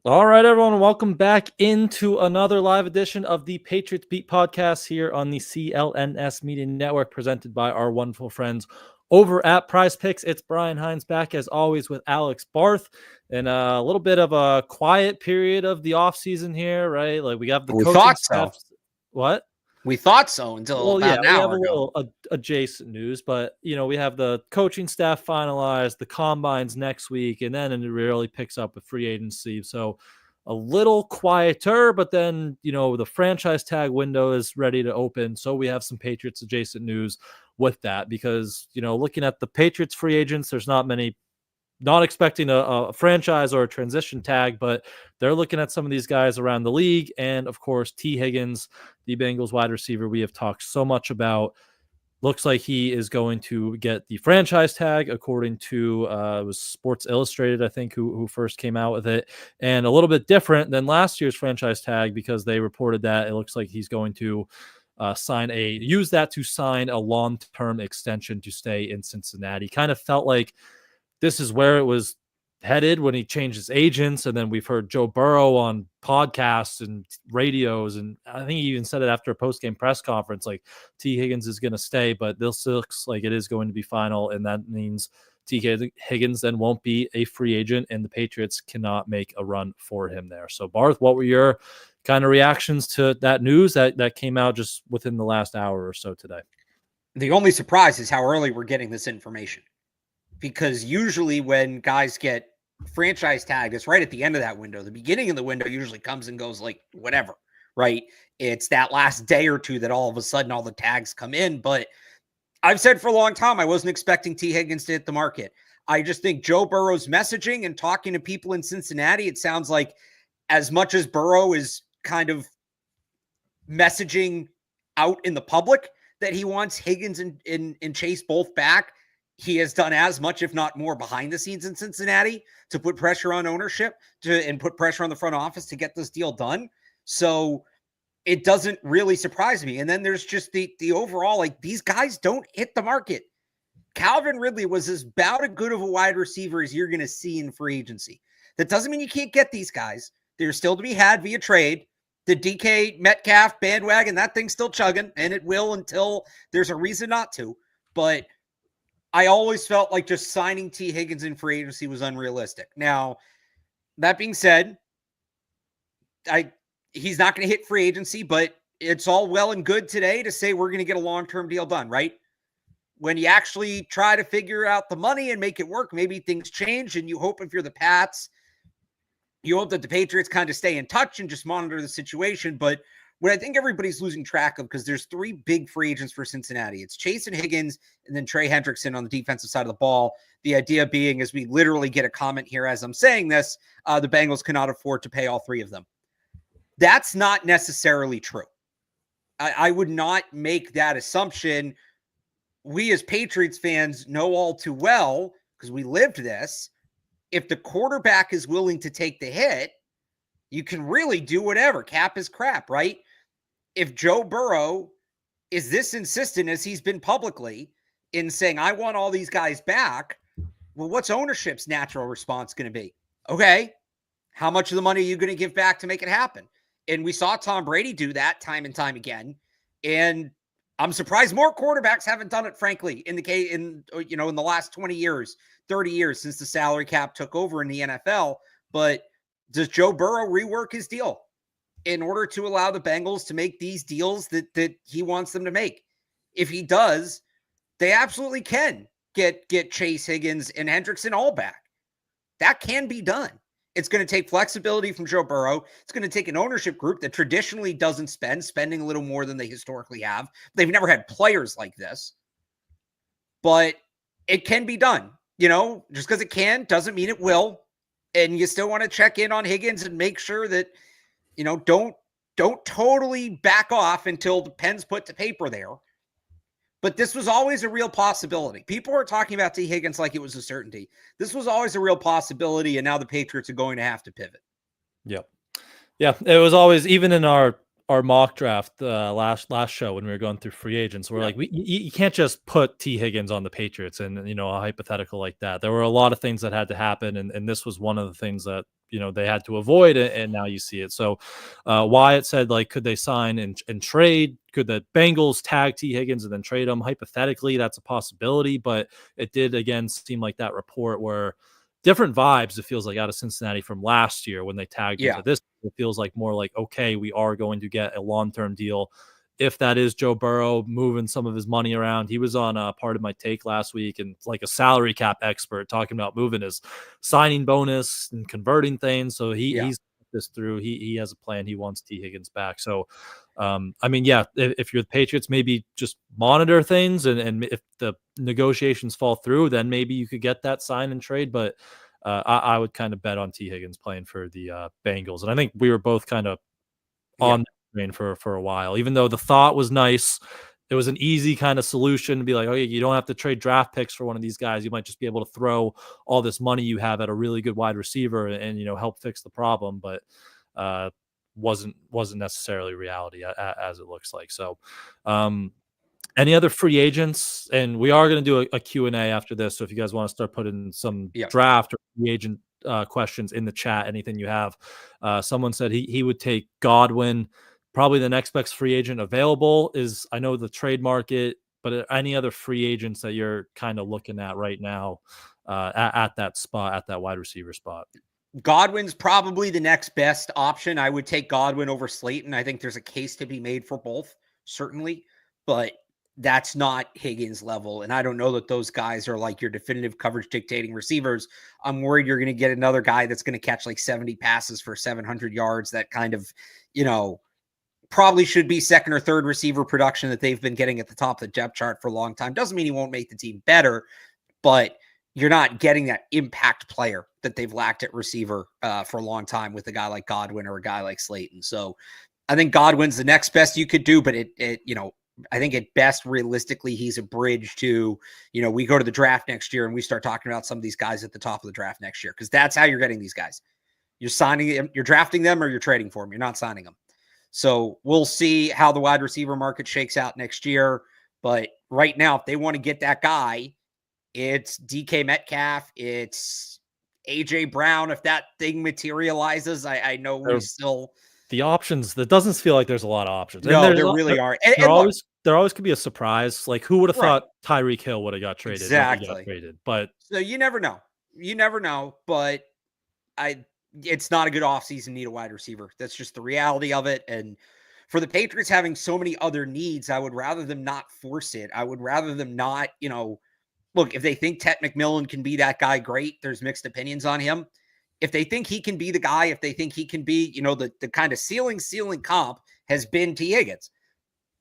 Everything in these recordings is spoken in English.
All right, everyone, welcome back into another live edition of the Patriots Beat podcast here on the CLNS Media Network, presented by our wonderful friends over at Prize Picks. It's Brian Hines back, as always, with Alex Barth, and a little bit of a quiet period of the offseason here, right? Like, we have the coaching staff. What? We thought so until about an hour ago. We have a little adjacent news, but, we have the coaching staff finalized, the combines next week, and then it really picks up with free agency. So a little quieter, but then, the franchise tag window is ready to open. So we have some Patriots adjacent news with that because, looking at the Patriots free agents, there's not expecting a franchise or a transition tag, but they're looking at some of these guys around the league. And of course, T. Higgins, the Bengals wide receiver we have talked so much about, looks like he is going to get the franchise tag, according to it was Sports Illustrated, I think, who first came out with it. And a little bit different than last year's franchise tag because they reported that it looks like he's going to use that to sign a long-term extension to stay in Cincinnati. Kind of felt like this is where it was headed when he changed his agents. And then we've heard Joe Burrow on podcasts and radios. And I think he even said it after a post-game press conference, like T. Higgins is going to stay, but this looks like it is going to be final. And that means T. Higgins then won't be a free agent and the Patriots cannot make a run for him there. So Barth, what were your kind of reactions to that news that came out just within the last hour or so today? The only surprise is how early we're getting this information. Because usually when guys get franchise tagged, it's right at the end of that window. The beginning of the window usually comes and goes like whatever, right? It's that last day or two that all of a sudden all the tags come in. But I've said for a long time, I wasn't expecting T. Higgins to hit the market. I just think Joe Burrow's messaging and talking to people in Cincinnati, it sounds like as much as Burrow is kind of messaging out in the public that he wants Higgins and Chase both back, he has done as much, if not more, behind the scenes in Cincinnati to put pressure on ownership and put pressure on the front office to get this deal done. So it doesn't really surprise me. And then there's just the overall, like, these guys don't hit the market. Calvin Ridley was as about as good of a wide receiver as you're going to see in free agency. That doesn't mean you can't get these guys. They're still to be had via trade. The DK Metcalf bandwagon, that thing's still chugging, and it will until there's a reason not to. But I always felt like just signing T. Higgins in free agency was unrealistic. Now, that being said, he's not going to hit free agency, but it's all well and good today to say we're going to get a long-term deal done, right? When you actually try to figure out the money and make it work, maybe things change, and you hope if you're the Pats, you hope that the Patriots kind of stay in touch and just monitor the situation. But what I think everybody's losing track of, because there's three big free agents for Cincinnati. It's Chase and Higgins and then Trey Hendrickson on the defensive side of the ball. The idea being, as we literally get a comment here as I'm saying this, the Bengals cannot afford to pay all three of them. That's not necessarily true. I would not make that assumption. We as Patriots fans know all too well, because we lived this, if the quarterback is willing to take the hit, you can really do whatever. Cap is crap, right? If Joe Burrow is this insistent as he's been publicly in saying, I want all these guys back, well, what's ownership's natural response going to be? Okay, how much of the money are you going to give back to make it happen? And we saw Tom Brady do that time and time again. And I'm surprised more quarterbacks haven't done it, frankly, in the last 20 years, 30 years since the salary cap took over in the NFL. But does Joe Burrow rework his deal in order to allow the Bengals to make these deals that he wants them to make? If he does, they absolutely can get Chase, Higgins, and Hendrickson all back. That can be done. It's going to take flexibility from Joe Burrow. It's going to take an ownership group that traditionally doesn't spending a little more than they historically have. They've never had players like this. But it can be done. Just because it can doesn't mean it will. And you still want to check in on Higgins and make sure that, don't totally back off until the pen's put to paper there. But this was always a real possibility. People were talking about T. Higgins like it was a certainty. This was always a real possibility, and now the Patriots are going to have to pivot. Yep. Yeah, it was always, even in our our mock draft last show when we were going through free agents. We're like, you can't just put T. Higgins on the Patriots and a hypothetical like that. There were a lot of things that had to happen, and this was one of the things that they had to avoid, and now you see it. So Wyatt said, like, could they sign and trade? Could the Bengals tag T. Higgins and then trade him? Hypothetically, that's a possibility, but it did again seem like that report where different vibes, it feels like, out of Cincinnati from last year when they tagged him to this. It feels like more like, okay, we are going to get a long-term deal. If that is Joe Burrow moving some of his money around, he was on Part of My Take last week, and like a salary cap expert talking about moving his signing bonus and converting things. So he's this through. He has a plan. He wants T. Higgins back. So, I mean, yeah, if you're the Patriots, maybe just monitor things, and if the negotiations fall through, then maybe you could get that sign and trade. But I would kind of bet on T. Higgins playing for the Bengals. And I think we were both kind of on the train for a while, even though the thought was nice. It was an easy kind of solution to be like, oh, you don't have to trade draft picks for one of these guys. You might just be able to throw all this money you have at a really good wide receiver and help fix the problem. But wasn't necessarily reality as it looks like. So any other free agents? And we are going to do a Q&A after this. So if you guys want to start putting some draft or free agent questions in the chat, anything you have. Someone said he would take Godwin. Probably the next best free agent available is, I know, the trade market, but any other free agents that you're kind of looking at right now at that spot, at that wide receiver spot? Godwin's probably the next best option. I would take Godwin over Slayton. I think there's a case to be made for both, certainly, but that's not Higgins level. And I don't know that those guys are like your definitive coverage dictating receivers. I'm worried you're going to get another guy that's going to catch like 70 passes for 700 yards. That kind of, probably should be second or third receiver production that they've been getting at the top of the depth chart for a long time. Doesn't mean he won't make the team better, but you're not getting that impact player that they've lacked at receiver for a long time with a guy like Godwin or a guy like Slayton. So I think Godwin's the next best you could do, but I think at best, realistically, he's a bridge to, we go to the draft next year and we start talking about some of these guys at the top of the draft next year, because that's how you're getting these guys. You're signing them, you're drafting them, or you're trading for them. You're not signing them. So we'll see how the wide receiver market shakes out next year. But right now, if they want to get that guy, it's DK Metcalf, it's AJ Brown. If that thing materializes, I know we still... The options, that doesn't feel like there's a lot of options. No, there really aren't. There always could be a surprise. Like, who would have thought Tyreek Hill would have got traded? Exactly. But so you never know. But it's not a good offseason need a wide receiver. That's just the reality of it. And for the Patriots having so many other needs, I would rather them not force it. I would rather them not, look, if they think Ted McMillan can be that guy, great. There's mixed opinions on him. If they think he can be the guy, if they think he can be, the kind of ceiling comp has been T. Higgins.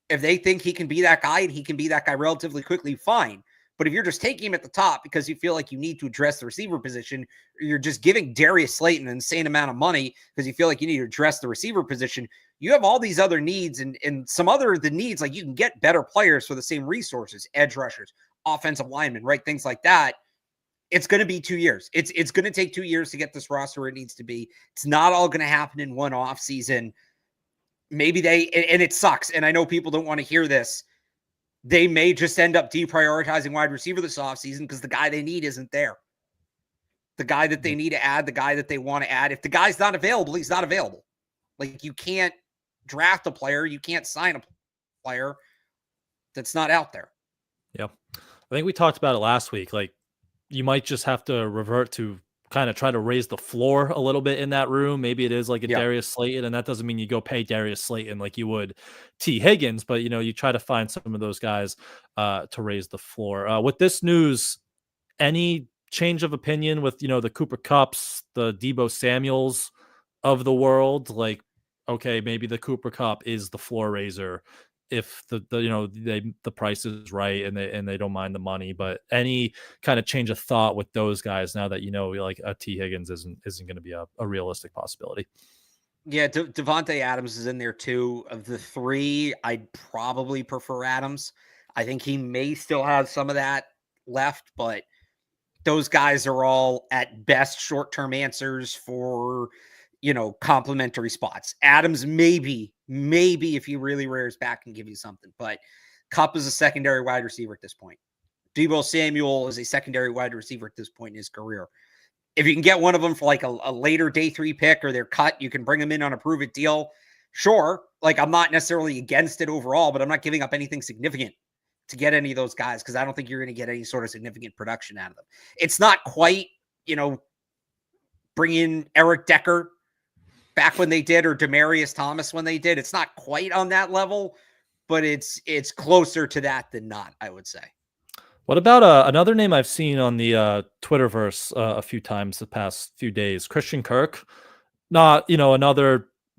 If they think he can be that guy and he can be that guy relatively quickly, fine. But if you're just taking him at the top because you feel like you need to address the receiver position, or you're just giving Darius Slayton an insane amount of money because you feel like you need to address the receiver position, you have all these other needs and some other the needs, like you can get better players for the same resources, edge rushers, offensive linemen, right? Things like that. It's going to be 2 years. It's going to take 2 years to get this roster where it needs to be. It's not all going to happen in one off season. Maybe and it sucks. And I know people don't want to hear this. They may just end up deprioritizing wide receiver this offseason because the guy they need isn't there. The guy that they need to add, the guy that they want to add. If the guy's not available, he's not available. Like, you can't draft a player. You can't sign a player that's not out there. Yeah. I think we talked about it last week. Like, you might just have to revert to kind of try to raise the floor a little bit in that room. Maybe it is like a Darius Slayton, and that doesn't mean you go pay Darius Slayton like you would T. Higgins, but you try to find some of those guys to raise the floor. With this news, any change of opinion with the Cooper Kupps, the Deebo Samuels of the world? Like, okay, maybe the Cooper Kupp is the floor raiser if the price is right and they don't mind the money. But any kind of change of thought with those guys now that like a T. Higgins isn't going to be a realistic possibility? Yeah, Devontae Adams is in there too. Of the three, I'd probably prefer Adams. I think he may still have some of that left, but those guys are all at best short-term answers for, complementary spots. Adams maybe maybe if he really rears back and give you something. But Kupp is a secondary wide receiver at this point. Deebo Samuel is a secondary wide receiver at this point in his career. If you can get one of them for like a later day 3 pick or they're cut, you can bring them in on a prove it deal. Sure. Like, I'm not necessarily against it overall, but I'm not giving up anything significant to get any of those guys because I don't think you're going to get any sort of significant production out of them. It's not quite, bring in Eric Decker back when they did, or Demaryius Thomas when they did. It's not quite on that level, but it's closer to that than not, I would say. What about another name I've seen on the Twitterverse a few times the past few days? Christian Kirk. Not,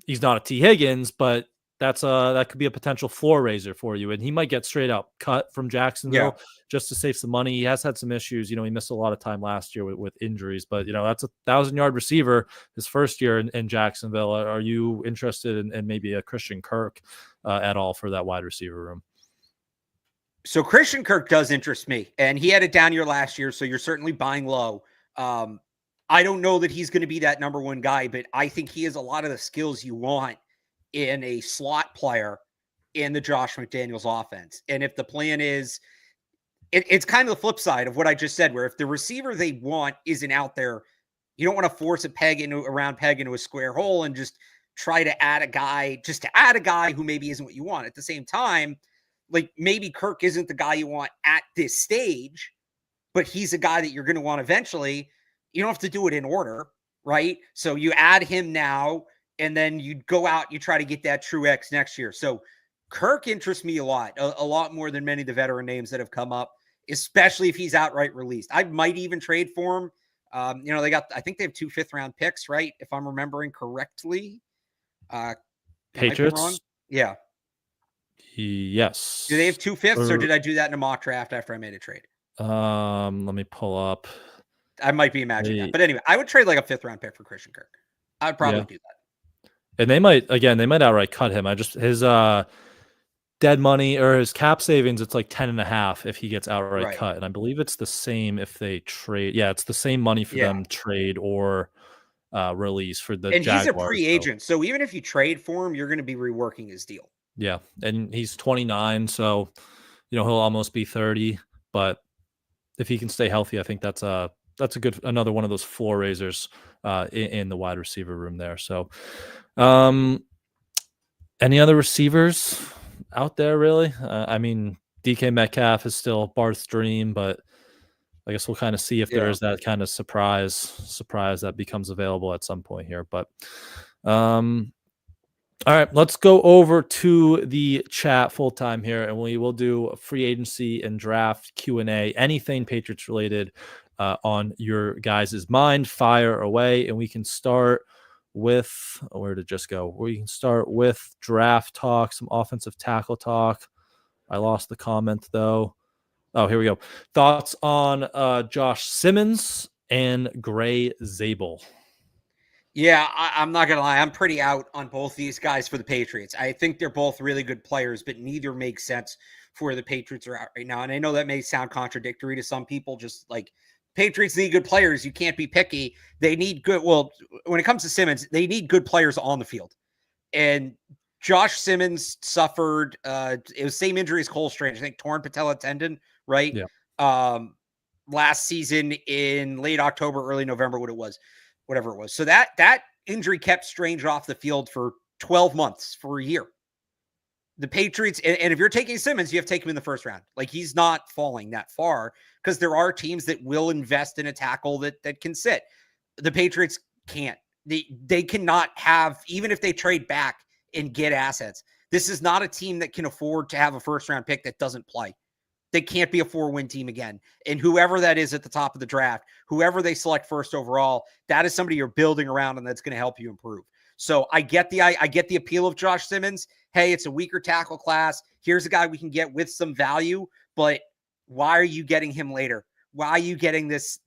he's not a T. Higgins, but that could be a potential floor raiser for you. And he might get straight up cut from Jacksonville just to save some money. He has had some issues. He missed a lot of time last year with injuries, but that's a 1,000-yard receiver his first year in Jacksonville. Are you interested in maybe a Christian Kirk at all for that wide receiver room? So Christian Kirk does interest me, and he had a down year last year. So you're certainly buying low. I don't know that he's going to be that number one guy, but I think he has a lot of the skills you want in a slot player in the Josh McDaniels offense. And if the plan is, it's kind of the flip side of what I just said, where if the receiver they want isn't out there, you don't want to force a round peg into a square hole and just try to add a guy who maybe isn't what you want. At the same time, like, maybe Kirk isn't the guy you want at this stage, but he's a guy that you're going to want eventually. You don't have to do it in order, right? So you add him now, and then you go out, you try to get that true X next year. So Kirk interests me a lot more than many of the veteran names that have come up, especially if he's outright released. I might even trade for him. I think they have 2 5th-round picks, right? If I'm remembering correctly. Patriots? Yeah. Yes. Do they have 2 5ths, or did I do that in a mock draft after I made a trade? Let me pull up. I might be imagining that. But anyway, I would trade like a 5th-round pick for Christian Kirk. I would probably do that. And they might outright cut him. His dead money or his cap savings, it's like 10.5 if he gets outright cut. And I believe it's the same if they trade. Yeah, it's the same money for them trade or release for the Jaguars. He's a free-agent, so even if you trade for him, you're going to be reworking his deal. Yeah, and he's 29, so he'll almost be 30. But if he can stay healthy, I think that's another one of those floor raisers in the wide receiver room there. So, any other receivers out there really? DK Metcalf is still Barth's dream, but I guess we'll kind of see if there is that kind of surprise that becomes available at some point here. But all right, let's go over to the chat full time here, and we will do a free agency and draft Q&A. Anything Patriots related on your guys' mind, fire away, and we can start with where to just go. We can start with draft talk, some offensive tackle talk. I lost the comment though. Oh, here we go. Thoughts on Josh Simmons and Gray Zabel. Yeah, I'm not going to lie. I'm pretty out on both these guys for the Patriots. I think they're both really good players, but neither makes sense for where the Patriots are at right now. And I know that may sound contradictory to some people, just like Patriots need good players. You can't be picky. They need good. Well, when it comes to Simmons, they need good players on the field. And Josh Simmons suffered, it was same injury as Cole Strange, I think torn patella tendon, right? Yeah. Last season in late October, early November, whatever it was. So that injury kept Strange off the field for 12 months, for a year. The Patriots, and if you're taking Simmons, you have to take him in the first round. Like, he's not falling that far because there are teams that will invest in a tackle that can sit. The Patriots can't. They cannot have, even if they trade back and get assets. This is not a team that can afford to have a first round pick that doesn't play. They can't be a 4-win team again. And whoever that is at the top of the draft, whoever they select first overall, that is somebody you're building around and that's going to help you improve. So I get the appeal of Josh Simmons. Hey, it's a weaker tackle class. Here's a guy we can get with some value, but why are you getting him later? Why are you getting this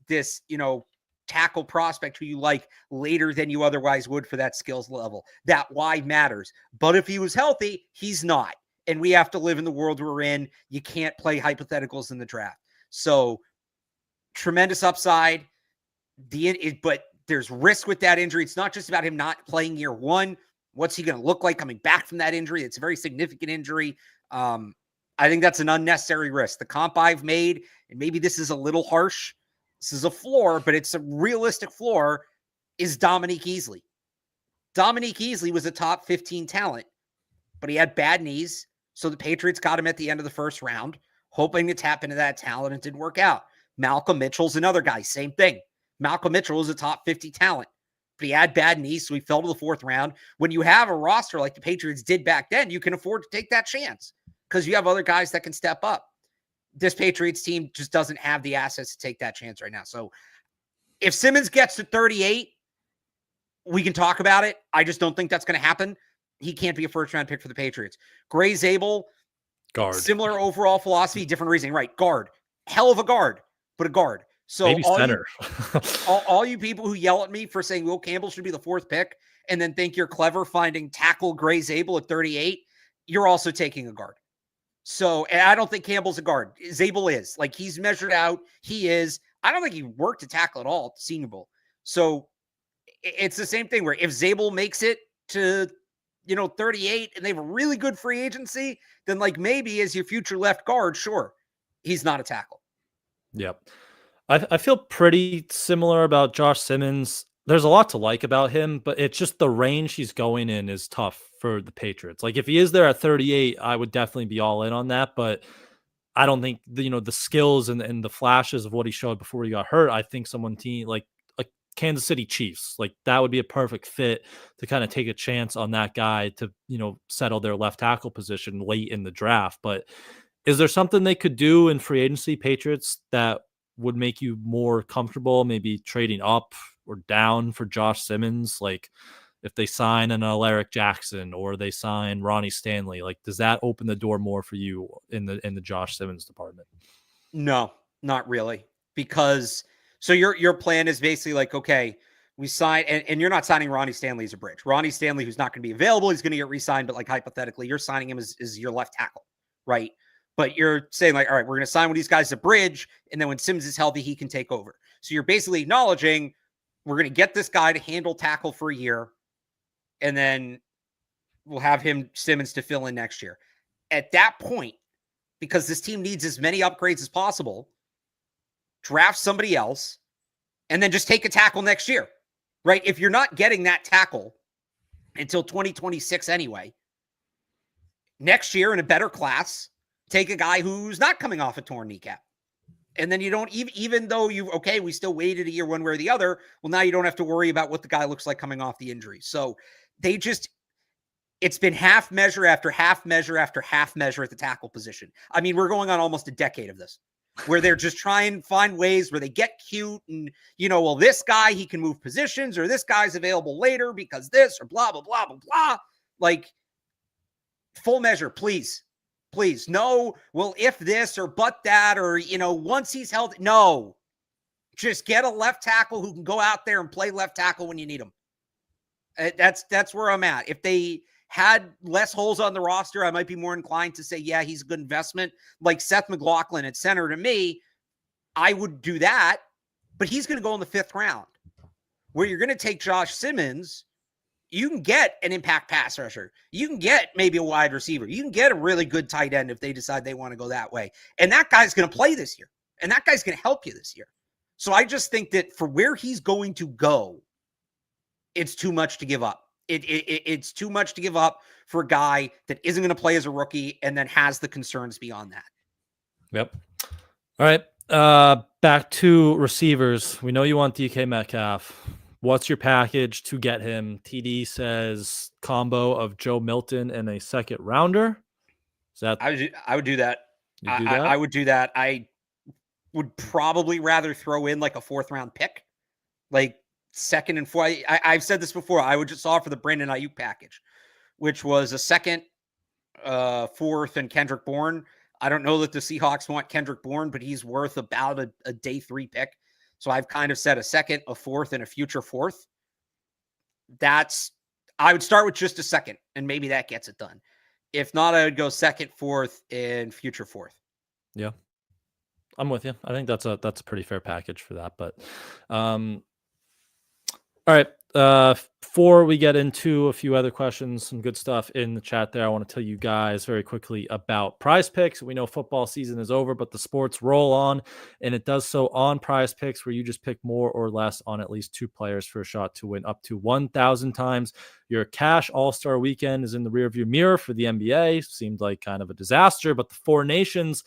tackle prospect who you like later than you otherwise would for that skills level? That why matters. But if he was healthy, he's not. And we have to live in the world we're in. You can't play hypotheticals in the draft. So tremendous upside. But there's risk with that injury. It's not just about him not playing year one. What's he going to look like coming back from that injury? It's a very significant injury. I think that's an unnecessary risk. The comp I've made, and maybe this is a little harsh, this is a floor, but it's a realistic floor, is Dominique Easley. Dominique Easley was a top 15 talent, but he had bad knees, so the Patriots got him at the end of the first round, hoping to tap into that talent. It didn't work out. Malcolm Mitchell's another guy, same thing. Malcolm Mitchell was a top 50 talent, but he had bad knees, so he fell to the fourth round. When you have a roster like the Patriots did back then, you can afford to take that chance because you have other guys that can step up. This Patriots team just doesn't have the assets to take that chance right now. So if Simmons gets to 38, we can talk about it. I just don't think that's going to happen. He can't be a first-round pick for the Patriots. Gray Zabel, guard. Similar overall philosophy, different reasoning. Right, guard. Hell of a guard, but a guard. So maybe center. all you people who yell at me for saying Will Campbell should be the fourth pick and then think you're clever finding tackle Gray Zabel at 38, you're also taking a guard. So, and I don't think Campbell's a guard. Zabel is. Like, he's measured out. He is. I don't think he worked to tackle at all at the Senior Bowl. So, it's the same thing where if Zabel makes it to, 38 and they have a really good free agency, then like maybe as your future left guard, sure, he's not a tackle. Yep. I feel pretty similar about Josh Simmons. There's a lot to like about him, but it's just the range he's going in is tough for the Patriots. Like if he is there at 38, I would definitely be all in on that, but I don't think the skills and the flashes of what he showed before he got hurt. I think like Kansas City Chiefs, like that would be a perfect fit to kind of take a chance on that guy to, settle their left tackle position late in the draft. But is there something they could do in free agency, Patriots, that would make you more comfortable, maybe trading up or down for Josh Simmons? Like if they sign an Alaric Jackson or they sign Ronnie Stanley, like does that open the door more for you in the Josh Simmons department? No, not really. Because so your plan is basically like, okay, we sign, and you're not signing Ronnie Stanley as a bridge. Ronnie Stanley, who's not going to be available, he's going to get re-signed, but like hypothetically, you're signing him as your left tackle, right? But you're saying like, all right, we're going to sign one of these guys as a bridge, and then when Simmons is healthy, he can take over. So you're basically acknowledging we're going to get this guy to handle tackle for a year, and then we'll have Simmons to fill in next year. At that point, because this team needs as many upgrades as possible, draft somebody else, and then just take a tackle next year, right? If you're not getting that tackle until 2026 anyway, next year in a better class, take a guy who's not coming off a torn kneecap. And then you don't, even though we still waited a year one way or the other, well, now you don't have to worry about what the guy looks like coming off the injury. So it's been half measure after half measure after half measure at the tackle position. I mean, we're going on almost a decade of this, where they're just trying to find ways where they get cute and, well, this guy, he can move positions, or this guy's available later because this, or blah, blah, blah, blah, blah. Like, full measure, please. Please. No, well, if this or but that, or, once he's healthy. No. Just get a left tackle who can go out there and play left tackle when you need him. That's where I'm at. If they had less holes on the roster, I might be more inclined to say, yeah, he's a good investment. Like Seth McLaughlin at center, to me, I would do that, but he's going to go in the 5th round. Where you're going to take Josh Simmons, you can get an impact pass rusher. You can get maybe a wide receiver. You can get a really good tight end if they decide they want to go that way. And that guy's going to play this year. And that guy's going to help you this year. So I just think that for where he's going to go, it's too much to give up. It's too much to give up for a guy that isn't going to play as a rookie and then has the concerns beyond that. Yep. All right. Back to receivers. We know you want DK Metcalf. What's your package to get him? TD says combo of Joe Milton and a 2nd rounder. Is that? I would do that. I would do that. I would probably rather throw in like a 4th round pick, like 2nd and 4th. I've said this before. I would just offer the Brandon Ayuk package, which was a 2nd, 4th, and Kendrick Bourne. I don't know that the Seahawks want Kendrick Bourne, but he's worth about a day 3 pick. So I've kind of said a 2nd, a 4th, and a future 4th. I would start with just a 2nd, and maybe that gets it done. If not, I would go 2nd, 4th, and future 4th. Yeah, I'm with you. I think that's a pretty fair package for that. But all right, Before we get into a few other questions, some good stuff in the chat there, I want to tell you guys very quickly about Prize Picks. We know football season is over, but the sports roll on, and it does so on Prize Picks, where you just pick more or less on at least 2 players for a shot to win up to 1,000 times. Your cash All-Star weekend is in the rearview mirror for the NBA. Seemed like kind of a disaster, but the Four Nations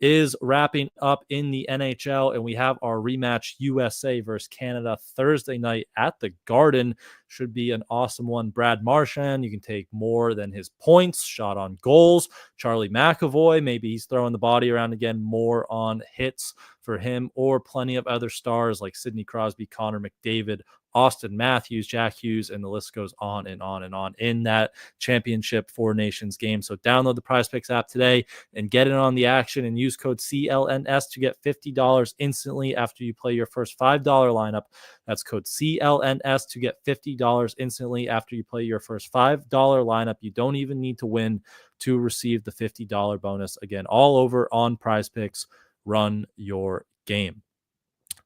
is wrapping up in the NHL, and we have our rematch USA versus Canada Thursday night at the Garden. Should be an awesome one. Brad Marchand, you can take more than his points, shot on goals. Charlie McAvoy, maybe he's throwing the body around again, more on hits for him, or plenty of other stars like Sidney Crosby, Connor McDavid, Austin Matthews, Jack Hughes, and the list goes on and on and on in that championship Four Nations game. So download the Prize Picks app today and get in on the action, and use code CLNS to get $50 instantly after you play your first $5 lineup. That's code CLNS to get $50 instantly after you play your first $5 lineup. You don't even need to win to receive the $50 bonus. Again, all over on Prize Picks. Run your game.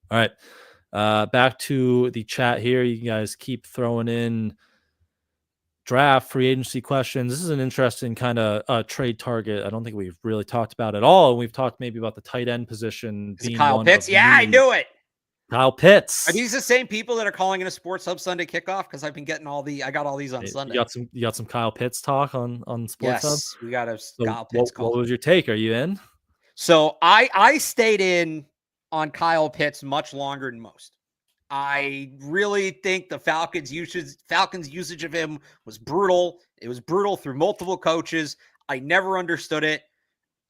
All right. Back to the chat here. You guys keep throwing in draft free agency questions. This is an interesting kind of trade target. I don't think we've really talked about it at all. We've talked maybe about the tight end position. Is it Kyle Pitts? Yeah, I knew it. Kyle Pitts. Are these the same people that are calling it a Sports Hub Sunday kickoff? Because I've been getting I got all these on Sunday. You got some Kyle Pitts talk on Sports Hub? Yes, we got a Kyle Pitts call. What was your take? Are you in? So I stayed in on Kyle Pitts much longer than most. I really think the Falcons usage of him was brutal. It was brutal through multiple coaches. I never understood it.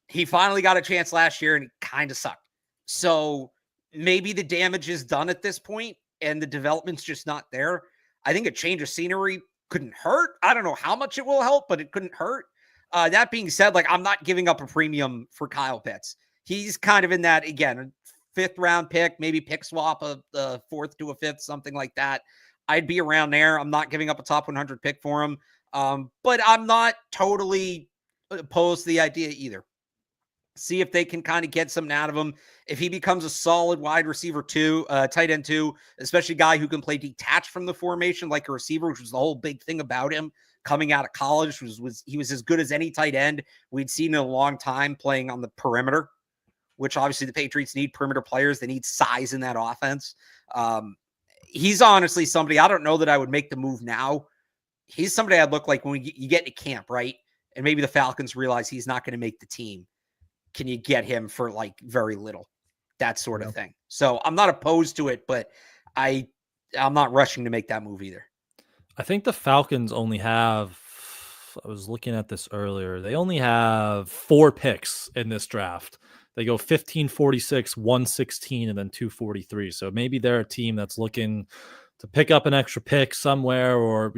He finally got a chance last year and it kind of sucked. So maybe the damage is done at this point and the development's just not there. I think a change of scenery couldn't hurt. I don't know how much it will help, but it couldn't hurt. That being said, I'm not giving up a premium for Kyle Pitts. He's kind of in that, again, 5th round pick, maybe pick swap a 4th to a 5th, something like that. I'd be around there. I'm not giving up a top 100 pick for him. But I'm not totally opposed to the idea either. See if they can kind of get something out of him. If he becomes a solid wide receiver 2, tight end 2, especially a guy who can play detached from the formation like a receiver, which was the whole big thing about him coming out of college, he was as good as any tight end we'd seen in a long time playing on the perimeter, which obviously the Patriots need perimeter players. They need size in that offense. He's honestly somebody, I don't know that I would make the move now. He's somebody I'd look like when you get to camp, right? And maybe the Falcons realize he's not going to make the team. Can you get him for very little? That sort of thing. So I'm not opposed to it, but I'm not rushing to make that move either. I think the Falcons only have, I was looking at this earlier, they only have 4 picks in this draft. They go 15, 46, 116, and then 243. So maybe they're a team that's looking to pick up an extra pick somewhere, or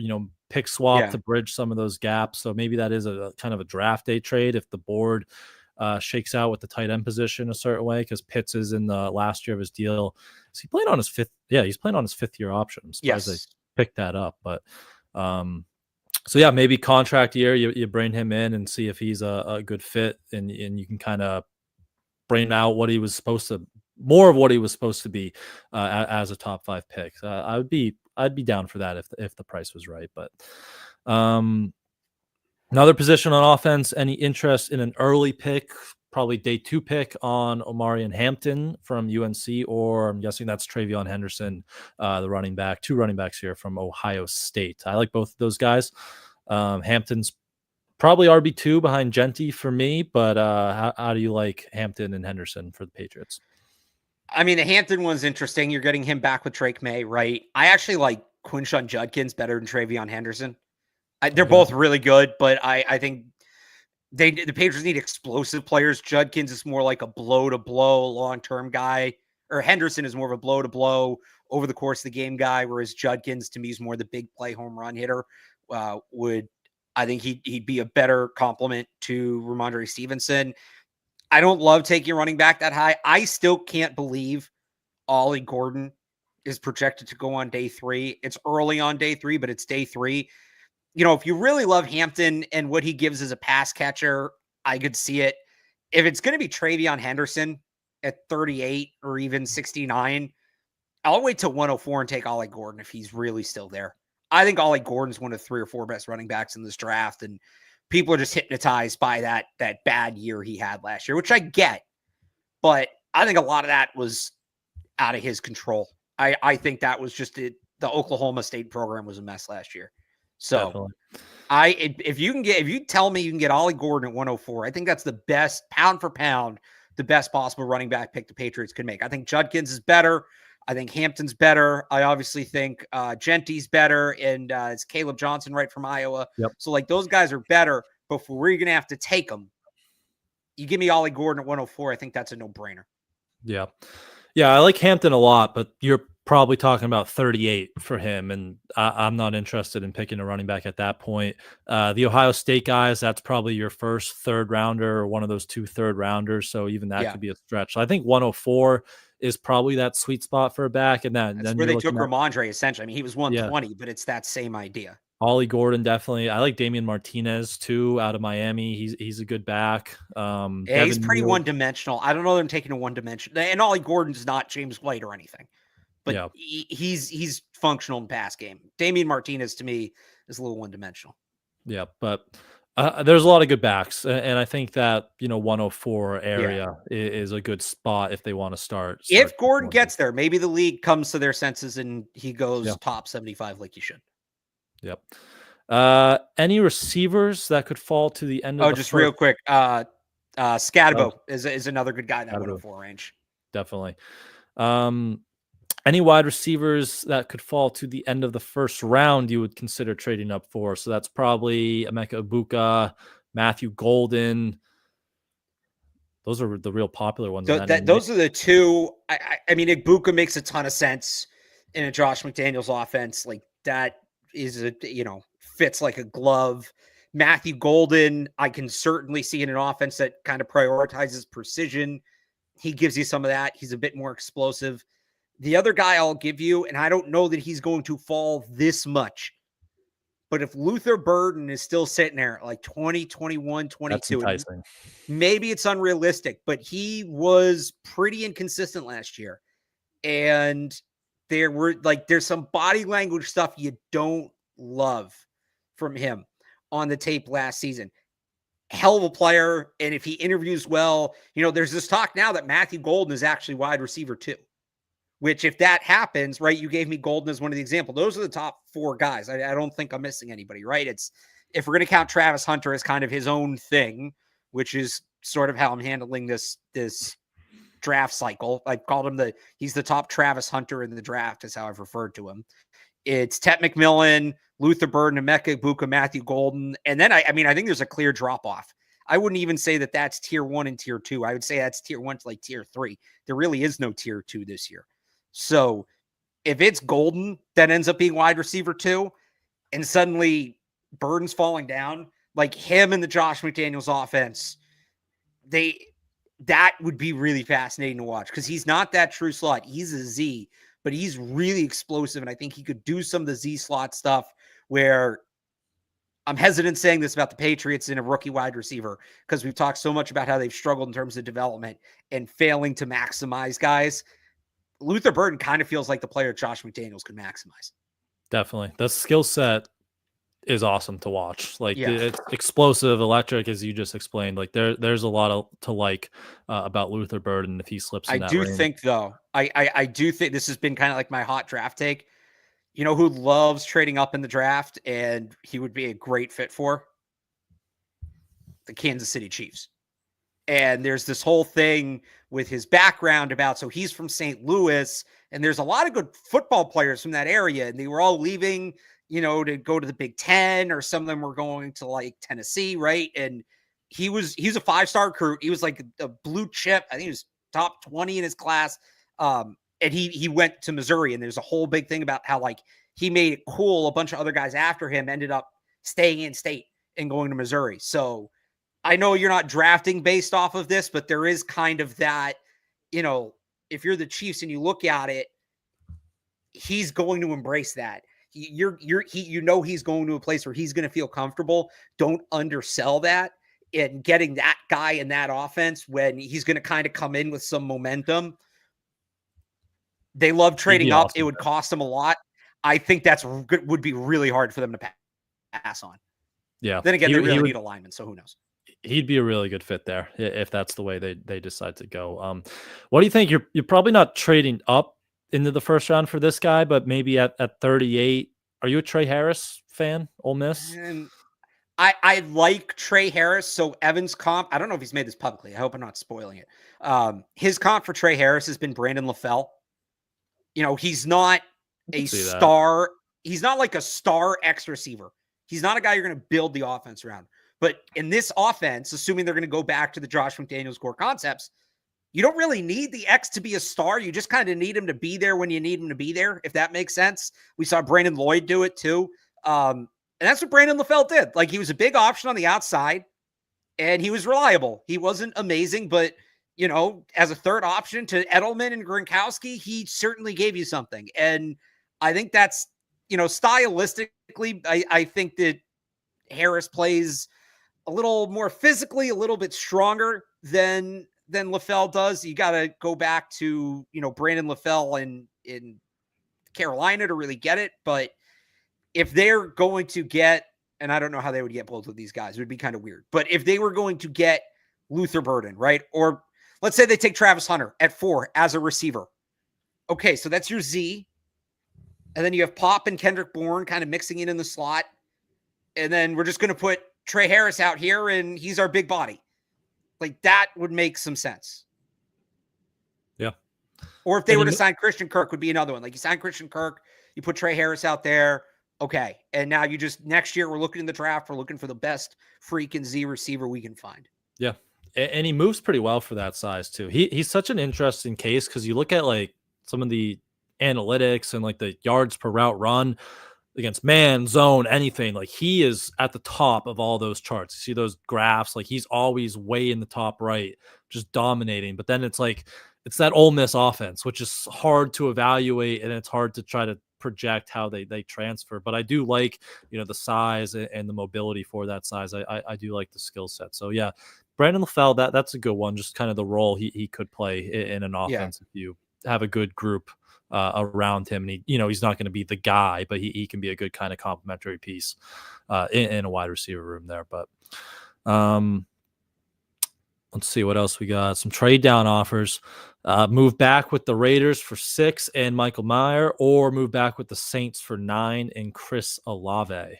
pick swap to bridge some of those gaps. So maybe that is a kind of a draft day trade if the board shakes out with the tight end position a certain way, because Pitts is in the last year of his deal. Is he playing on his 5th? Yeah, he's playing on his 5th year option. I'm surprised they picked that up. But so yeah, maybe contract year, you bring him in and see if he's a good fit, and you can kind of bring out what he was supposed to, more of what he was supposed to be as a top 5 pick. I'd be down for that if the price was right. But another position on offense, any interest in an early pick, probably day 2 pick on Omarion Hampton from UNC, or I'm guessing that's Travion Henderson, the running back, 2 running backs here from Ohio State. I like both of those guys. Hampton's probably RB2 behind Genty for me, but how do you like Hampton and Henderson for the Patriots? I mean, the Hampton one's interesting. You're getting him back with Drake May, right? I actually like Quinshon Judkins better than Travion Henderson. They're both really good, but I think the Patriots need explosive players. Judkins is more like a blow-to-blow long-term guy, or Henderson is more of a blow-to-blow over the course of the game guy, whereas Judkins, to me, is more the big play home run hitter. I think he'd be a better complement to Ramondre Stevenson. I don't love taking running back that high. I still can't believe Ollie Gordon is projected to go on day 3. It's early on day 3, but it's day 3. If you really love Hampton and what he gives as a pass catcher, I could see it. If it's going to be Travion Henderson at 38 or even 69, I'll wait till 104 and take Ollie Gordon if he's really still there. I think Ollie Gordon's one of 3 or 4 best running backs in this draft, and people are just hypnotized by that bad year he had last year, which I get. But I think a lot of that was out of his control. I think that was just the Oklahoma State program was a mess last year. So definitely. If you tell me you can get Ollie Gordon at 104, I think that's the best pound for pound, the best possible running back pick the Patriots could make. I think Judkins is better. I think Hampton's better. I obviously think Genty's better, and it's Caleb Johnson right from Iowa. Yep. So like those guys are better, but for where you're going to have to take them, you give me Ollie Gordon at 104. I think that's a no-brainer. Yeah. Yeah, I like Hampton a lot, but you're probably talking about 38 for him, and I'm not interested in picking a running back at that point. The Ohio State guys, that's probably your first third rounder or one of those 2 third rounders, so even that could be a stretch. So I think 104 is probably that sweet spot for a back, and then where they took Ramondre, essentially. I mean, he was 120, but it's that same idea. Ollie Gordon, definitely. I like Damian Martinez too, out of Miami. He's a good back. He's pretty one-dimensional. I don't know them taking a one-dimensional. And Ollie Gordon's not James White or anything, but he's functional in pass game. Damian Martinez to me is a little one-dimensional. Yeah, but there's a lot of good backs, and I think that 104 area is a good spot if they want to start. If Gordon gets there, maybe the league comes to their senses and he goes top 75 like you should. Yep. Any receivers that could fall to the end of the just real quick. Scadabo is another good guy in that 104 range. Definitely. Any wide receivers that could fall to the end of the first round you would consider trading up for? So that's probably Emeka Egbuka, Matthew Golden. Those are the real popular ones. Those are the 2. I mean, Egbuka makes a ton of sense in a Josh McDaniels offense. Like that is fits like a glove. Matthew Golden, I can certainly see in an offense that kind of prioritizes precision. He gives you some of that. He's a bit more explosive. The other guy I'll give you, and I don't know that he's going to fall this much, but if Luther Burden is still sitting there at like 20, 21, 22, maybe it's unrealistic, but he was pretty inconsistent last year. And there's some body language stuff you don't love from him on the tape last season. Hell of a player. And if he interviews well, there's this talk now that Matthew Golden is actually wide receiver 2, which if that happens, right, you gave me Golden as one of the examples. Those are the top 4 guys. I don't think I'm missing anybody, right? If we're going to count Travis Hunter as kind of his own thing, which is sort of how I'm handling this draft cycle. I called him he's the top Travis Hunter in the draft is how I've referred to him. It's Tet McMillan, Luther Burden, Emeka Egbuka, Matthew Golden. And then I think there's a clear drop off. I wouldn't even say that that's tier 1 and tier 2. I would say that's tier 1 to like tier 3. There really is no tier 2 this year. So if it's Golden that ends up being wide receiver 2 and suddenly Burden's falling down, like him and the Josh McDaniels offense, that would be really fascinating to watch because he's not that true slot. He's a Z, but he's really explosive. And I think he could do some of the Z slot stuff where I'm hesitant saying this about the Patriots in a rookie wide receiver because we've talked so much about how they've struggled in terms of development and failing to maximize guys. Luther Burden kind of feels like the player Josh McDaniels could maximize. Definitely. The skill set is awesome to watch. Like it's explosive, electric, as you just explained. Like there's a lot to like about Luther Burden if he slips in that range. I do think this has been kind of like my hot draft take. You know who loves trading up in the draft and he would be a great fit for? The Kansas City Chiefs. And there's this whole thing with his background about, so he's from St. Louis and there's a lot of good football players from that area and they were all leaving, to go to the Big Ten, or some of them were going to like Tennessee. Right. And he's a 5-star recruit. He was like a blue chip. I think he was top 20 in his class. And he went to Missouri and there's a whole big thing about how like he made it cool. A bunch of other guys after him ended up staying in state and going to Missouri. So I know you're not drafting based off of this, but there is kind of that, if you're the Chiefs and you look at it, he's going to embrace that. He's going to a place where he's going to feel comfortable. Don't undersell that and getting that guy in that offense when he's going to kind of come in with some momentum. They love He'd trading be up. It awesome. would cost them a lot. I think that's would be really hard for them to pass on. Yeah. Then again, they really would, need a lineman, so who knows? he'd be a really good fit there if that's the way they decide to go. What do you think? You're probably not trading up into the first round for this guy, but maybe at 38. Are you a Trey Harris fan? Ole Miss? And I like Trey Harris. So Evan's comp, I don't know if he's made this publicly. I hope I'm not spoiling it. His comp for Trey Harris has been Brandon LaFell. He's not a star. He's not like a star X receiver. He's not a guy you're going to build the offense around. But in this offense, assuming they're going to go back to the Josh McDaniels core concepts, you don't really need the X to be a star. You just kind of need him to be there when you need him to be there, if that makes sense. We saw Brandon Lloyd do it too. And that's what Brandon LaFell did. Like, he was a big option on the outside, and he was reliable. He wasn't amazing, but, as a third option to Edelman and Gronkowski, he certainly gave you something. And I think that's, stylistically, I think that Harris plays a little more physically, a little bit stronger than LaFell does. You got to go back to, Brandon LaFell in Carolina to really get it. But if they're going to get, and I don't know how they would get both of these guys, it would be kind of weird. But if they were going to get Luther Burden, right? Or let's say they take Travis Hunter at 4 as a receiver. Okay, so that's your Z. And then you have Pop and Kendrick Bourne kind of mixing it in the slot. And then we're just going to put Trey Harris out here, and he's our big body. Like, that would make some sense. Yeah. Or if they were to sign Christian Kirk, would be another one. Like, you sign Christian Kirk, you put Trey Harris out there. Okay. And now next year we're looking in the draft. We're looking for the best freaking Z receiver we can find. Yeah. And he moves pretty well for that size too. He's such an interesting case because you look at like some of the analytics and like the yards per route run against man, zone, anything. Like, he is at the top of all those charts. You see those graphs, like he's always way in the top right, just dominating. But then it's like, it's that Ole Miss offense, which is hard to evaluate, and it's hard to try to project how they transfer. But I do like, the size and the mobility for that size. I do like the skill set. So yeah, Brandon LaFell, that's a good one. Just kind of the role he could play in an offense if you have a good group around him. And he's not going to be the guy, but he can be a good kind of complementary piece in a wide receiver room there. But let's see what else we got. Some trade down offers. Move back with the Raiders for 6 and Michael Mayer, or move back with the Saints for 9 and Chris Olave.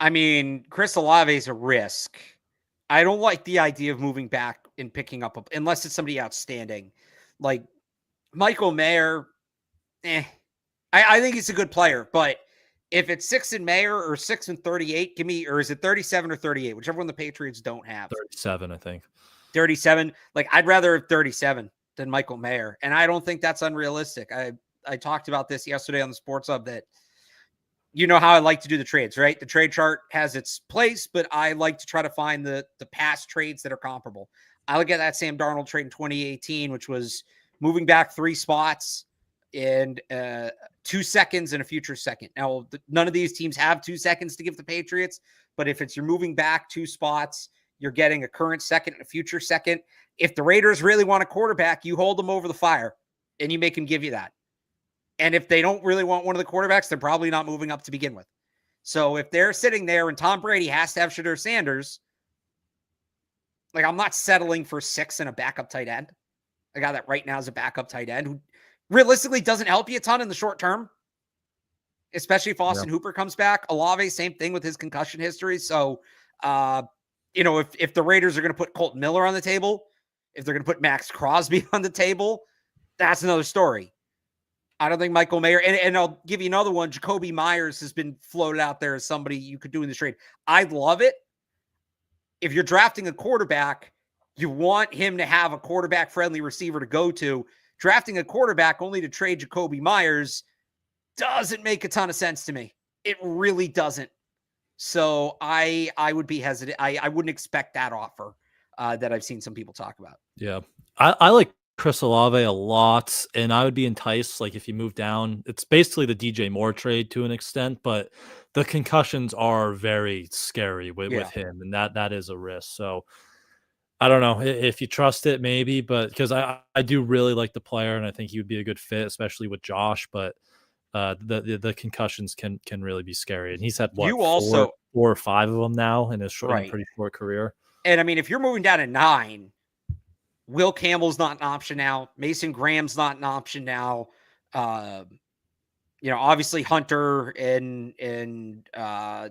I mean, Chris Olave is a risk. I don't like the idea of moving back and picking up, unless it's somebody outstanding. Like Michael Mayer, I think he's a good player, but if it's 6 and Mayer or 6 and 38, or is it 37 or 38? Whichever one the Patriots don't have. 37, I think. 37. Like, I'd rather have 37 than Michael Mayer. And I don't think that's unrealistic. I talked about this yesterday on the Sports Hub, that how I like to do the trades, right? The trade chart has its place, but I like to try to find the past trades that are comparable. I look at that Sam Darnold trade in 2018, which was moving back 3 spots and 2 seconds and a future second. Now, none of these teams have 2 seconds to give the Patriots, but if you're moving back 2 spots, you're getting a current second and a future second. If the Raiders really want a quarterback, you hold them over the fire and you make them give you that. And if they don't really want one of the quarterbacks, they're probably not moving up to begin with. So if they're sitting there and Tom Brady has to have Shadur Sanders, like, I'm not settling for 6 and a backup tight end. A guy that right now is a backup tight end who realistically doesn't help you a ton in the short term, especially if Austin Hooper comes back. Olave, same thing with his concussion history. So, if the Raiders are going to put Colton Miller on the table, if they're going to put Max Crosby on the table, that's another story. I don't think Michael Mayer, and I'll give you another one. Jacoby Myers has been floated out there as somebody you could do in this trade. I'd love it. If you're drafting a quarterback, you want him to have a quarterback-friendly receiver to go to. Drafting a quarterback only to trade Jacoby Myers doesn't make a ton of sense to me. It really doesn't. So I would be hesitant. I wouldn't expect that offer that I've seen some people talk about. Yeah. I like Chris Olave a lot, and I would be enticed, like, if you move down. It's basically the DJ Moore trade to an extent, but the concussions are very scary with him, and that is a risk. So I don't know if you trust it, maybe, but because I do really like the player and I think he would be a good fit, especially with Josh. But the concussions can really be scary, and he's had what You also, 4 or 5 of them now in his in a right. pretty short career. And I mean, if you're moving down to 9, Will Campbell's not an option now. Mason Graham's not an option now. Obviously Hunter and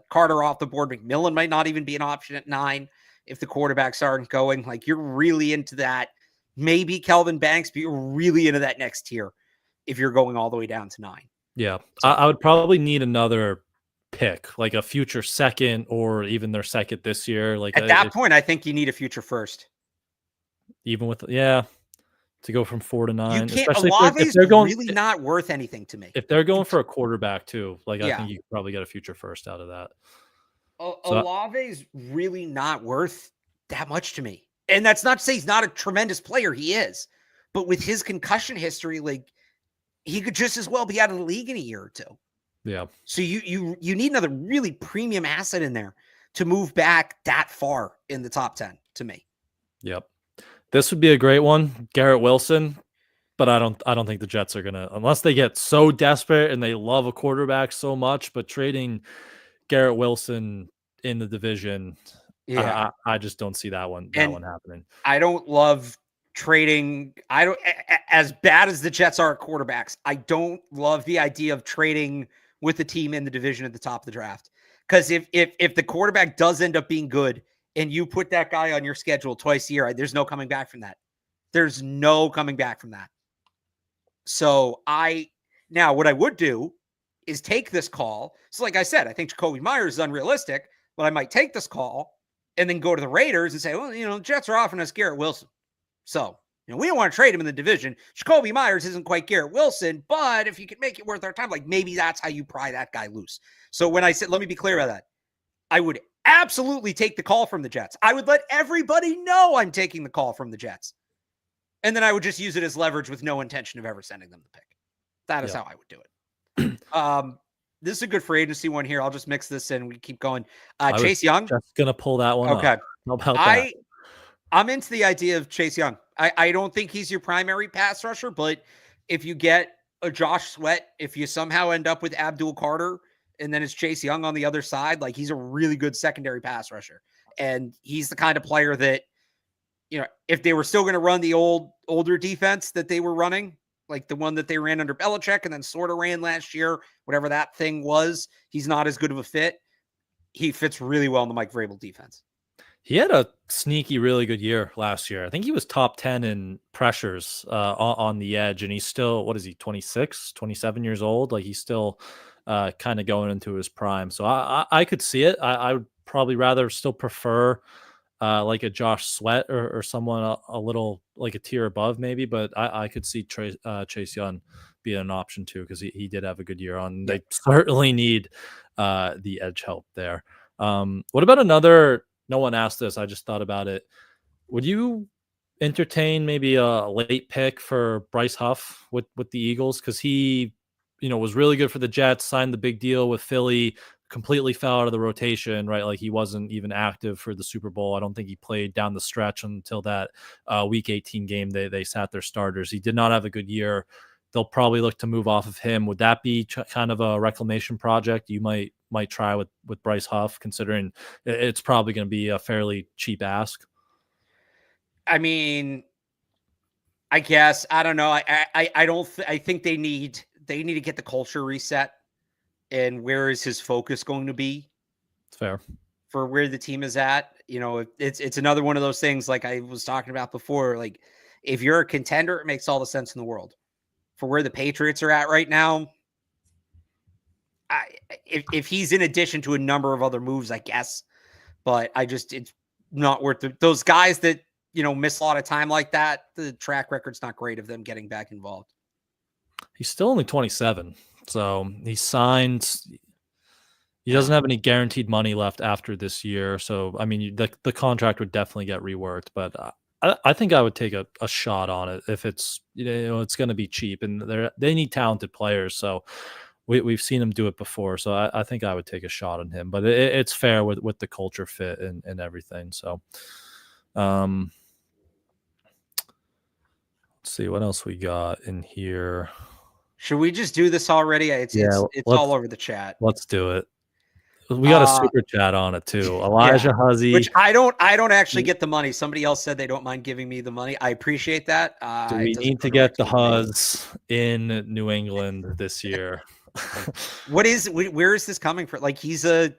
Carter off the board. McMillan might not even be an option at 9 if the quarterbacks aren't going. Like, you're really into that. Maybe Kelvin Banks, but you're really into that next tier if you're going all the way down to 9. Yeah, so I would probably need another pick, like a future second or even their second this year. Like at that point, I think you need a future first. Even with to go from 4 to 9, you can't. especially if they're going, really not worth anything to me. If they're going for a quarterback too, like I think you could probably get a future first out of that. Olave's really not worth that much to me. And that's not to say he's not a tremendous player. He is. But with his concussion history, like, he could just as well be out of the league in a year or 2. Yeah. So you need another really premium asset in there to move back that far in the top 10 to me. Yep. This would be a great one, Garrett Wilson, but I don't think the Jets are gonna, unless they get so desperate and they love a quarterback so much. But trading Garrett Wilson in the division, I just don't see that one happening. I don't love trading. I don't, as bad as the Jets are at quarterbacks, I don't love the idea of trading with the team in the division at the top of the draft. Because if the quarterback does end up being good and you put that guy on your schedule twice a year, there's no coming back from that. There's no coming back from that. So now what I would do is take this call. So like I said, I think Jacoby Myers is unrealistic, but I might take this call and then go to the Raiders and say, well, the Jets are offering us Garrett Wilson. So, we don't want to trade him in the division. Jacoby Myers isn't quite Garrett Wilson, but if you could make it worth our time, like, maybe that's how you pry that guy loose. So when I said, let me be clear about that, I would absolutely take the call from the Jets. I would let everybody know I'm taking the call from the Jets. And then I would just use it as leverage with no intention of ever sending them the pick. That is how I would do it. This is a good free agency one here. I'll just mix this in. We keep going. Chase Young. Just going to pull that one Okay. up. How about that? I'm into the idea of Chase Young. I don't think he's your primary pass rusher, but if you get a Josh Sweat, if you somehow end up with Abdul Carter, and then it's Chase Young on the other side, like, he's a really good secondary pass rusher. And he's the kind of player that, if they were still going to run the older defense that they were running, like the one that they ran under Belichick and then sort of ran last year, whatever that thing was, he's not as good of a fit. He fits really well in the Mike Vrabel defense. He had a sneaky, really good year last year. I think he was top 10 in pressures on the edge, and he's still, 26, 27 years old. Like, he's still kind of going into his prime. So I could see it. I would probably rather still prefer like a Josh Sweat or someone a little like a tier above maybe, but I could see Chase Young being an option too, because he did have a good year on. They certainly need the edge help there. What about another? No one asked this. I just thought about it. Would you entertain maybe a late pick for Bryce Huff with the Eagles? Because he, was really good for the Jets, signed the big deal with Philly, completely fell out of the rotation, right? Like, he wasn't even active for the Super Bowl. I don't think he played down the stretch until that Week 18 game. They sat their starters. He did not have a good year. They'll probably look to move off of him. Would that be kind of a reclamation project you might try with Bryce Huff, considering it's probably going to be a fairly cheap ask? I mean, I guess, I don't know. I think they need to get the culture reset. And where is his focus going to be? It's fair for where the team is at. It's another one of those things, like I was talking about before. Like, if you're a contender, it makes all the sense in the world. For where the Patriots are at right now, if he's in addition to a number of other moves, I guess, but it's not worth it. Those guys that, miss a lot of time like that, the track record's not great of them getting back involved. He's still only 27. So he signed. He doesn't have any guaranteed money left after this year. So, I mean, the contract would definitely get reworked, but I think I would take a shot on it if it's, it's going to be cheap, and they need talented players. So we've seen him do it before. So I think I would take a shot on him, but it's fair with the culture fit and everything. So, Let's see what else we got in here. Should we just do this already? It's all over the chat. Let's do it. We got a super chat on it too. Elijah Huzzy. Which I don't actually get the money. Somebody else said they don't mind giving me the money. I appreciate that. Do we need to get the Huzz in New England this year? Where is this coming from? Like, he's a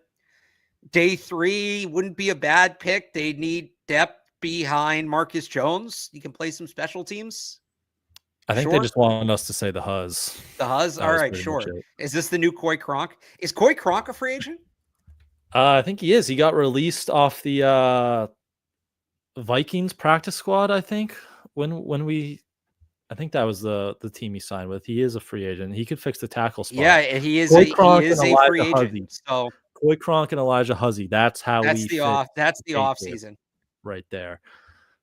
day 3, wouldn't be a bad pick. They need depth behind Marcus Jones. You can play some special teams. I think they just wanted us to say the Huzz. The Huzz? All right, sure. Is this the new Coy Cronk? Is Coy Cronk a free agent? I think he is. He got released off the Vikings practice squad, I think. I think that was the team he signed with. He is a free agent. He could fix the tackle spot. Yeah, he is a free agent. So Coy Cronk and Elijah Huzzy. That's the off season right there.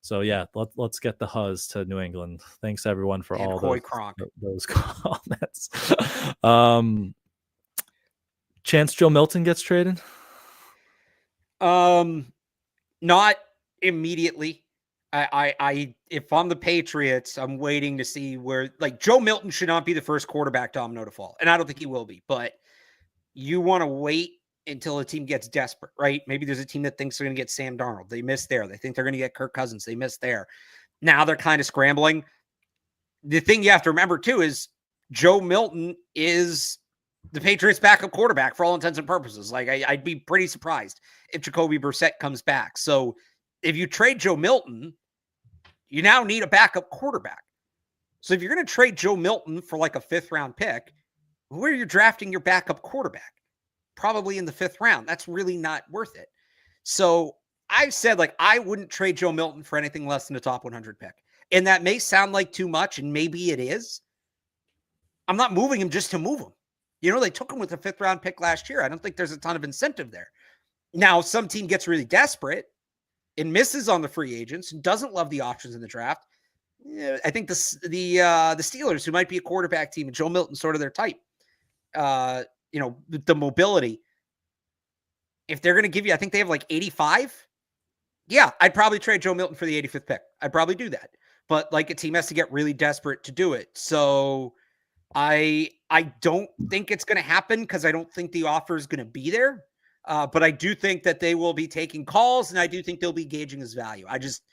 So yeah, let's get the Huzz to New England. Thanks everyone for all those comments. Chance Joe Milton gets traded? Not immediately. I if I'm the Patriots, I'm waiting to see where, like, Joe Milton should not be the first quarterback domino to fall. And I don't think he will be, but you want to wait until a team gets desperate, right? Maybe there's a team that thinks they're going to get Sam Darnold. They missed there. They think they're going to get Kirk Cousins. They missed there. Now they're kind of scrambling. The thing you have to remember too is Joe Milton is the Patriots' backup quarterback for all intents and purposes. Like, I'd be pretty surprised if Jacoby Brissett comes back. So if you trade Joe Milton, you now need a backup quarterback. So if you're going to trade Joe Milton for like a 5th round pick, where are you drafting your backup quarterback? Probably in the 5th round. That's really not worth it. So I've said, like, I wouldn't trade Joe Milton for anything less than a top 100 pick. And that may sound like too much, and maybe it is. I'm not moving him just to move him. You know, they took him with a 5th round pick last year. I don't think there's a ton of incentive there. Now, some team gets really desperate and misses on the free agents and doesn't love the options in the draft. I think the Steelers, who might be a quarterback team, and Joe Milton's sort of their type, the mobility. If they're going to give you, I think they have like 85. Yeah, I'd probably trade Joe Milton for the 85th pick. I'd probably do that. But like, a team has to get really desperate to do it. So I don't think it's going to happen because I don't think the offer is going to be there. But I do think that they will be taking calls, and I do think they'll be gauging his value. I just,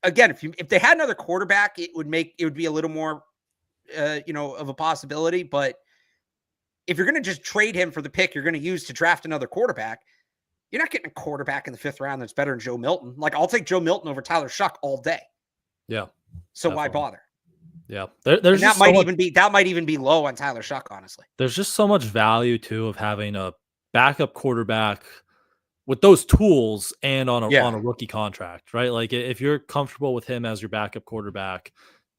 again, if they had another quarterback, it would be a little more, of a possibility. But if you're going to just trade him for the pick you're going to use to draft another quarterback, you're not getting a quarterback in the 5th round that's better than Joe Milton. Like, I'll take Joe Milton over Tyler Shuck all day. Yeah. So definitely. Why bother? Yeah. That might even be low on Tyler Shuck, honestly. There's just so much value too of having a backup quarterback with those tools and on a rookie contract, right? Like, if you're comfortable with him as your backup quarterback,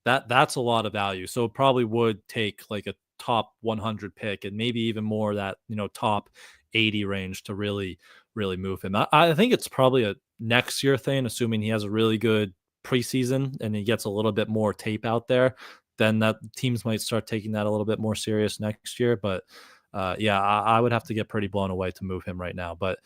that's a lot of value. So it probably would take like a top 100 pick and maybe even more that, top 80 range to really, really move him. I think it's probably a next year thing, assuming he has a really good preseason and he gets a little bit more tape out there, then that teams might start taking that a little bit more serious next year. But I would have to get pretty blown away to move him right now. But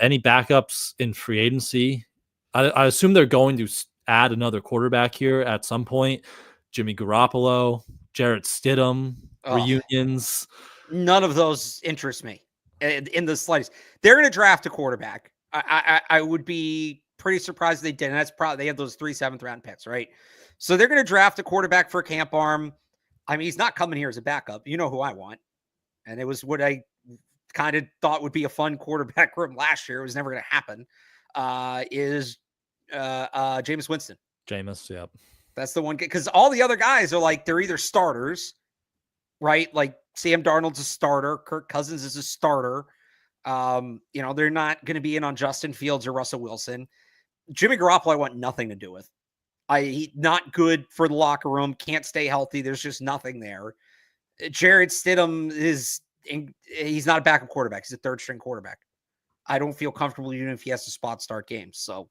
any backups in free agency, I assume they're going to add another quarterback here at some point. Jimmy Garoppolo, Jarrett Stidham, reunions. None of those interest me in the slightest. They're going to draft a quarterback. I would be pretty surprised if they didn't. That's probably, they have those 3 7th round picks, right? So they're going to draft a quarterback for a camp arm. I mean, he's not coming here as a backup. You know who I want. And it was what I kind of thought would be a fun quarterback room last year. It was never going to happen. Is Jameis Winston. Jameis, yep. That's the one, because all the other guys are like, they're either starters, right? Like, Sam Darnold's a starter. Kirk Cousins is a starter. They're not going to be in on Justin Fields or Russell Wilson. Jimmy Garoppolo, I want nothing to do with. He's not good for the locker room. Can't stay healthy. There's just nothing there. Jarrett Stidham he's not a backup quarterback. He's a 3rd string quarterback. I don't feel comfortable even if he has to spot start games. So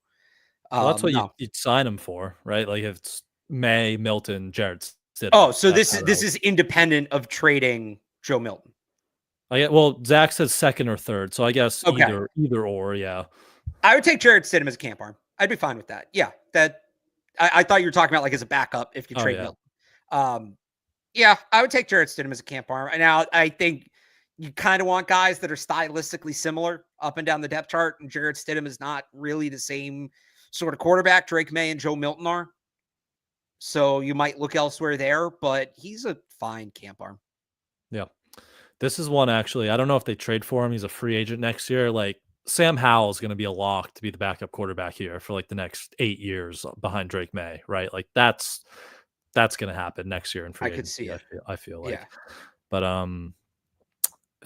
that's what you'd sign him for, right? Like, if it's May, Milton, Jarrett Stidham. Oh, so this is independent of trading Joe Milton. Zach says 2nd or 3rd, so I guess either or, yeah. I would take Jarrett Stidham as a camp arm. I'd be fine with that. Yeah, I thought you were talking about like as a backup if you trade Milton. Yeah, I would take Gillette Stadium as a camp arm. Now, I think you kind of want guys that are stylistically similar up and down the depth chart, and Gillette Stadium is not really the same sort of quarterback Drake May and Joe Milton are. So you might look elsewhere there, but he's a fine camp arm. Yeah. This is one, actually. I don't know if they trade for him. He's a free agent next year. Like, Sam Howell is going to be a lock to be the backup quarterback here for like the next 8 years behind Drake May, right? Like, that's going to happen next year in free agency. I could see it. I feel like. Yeah. But a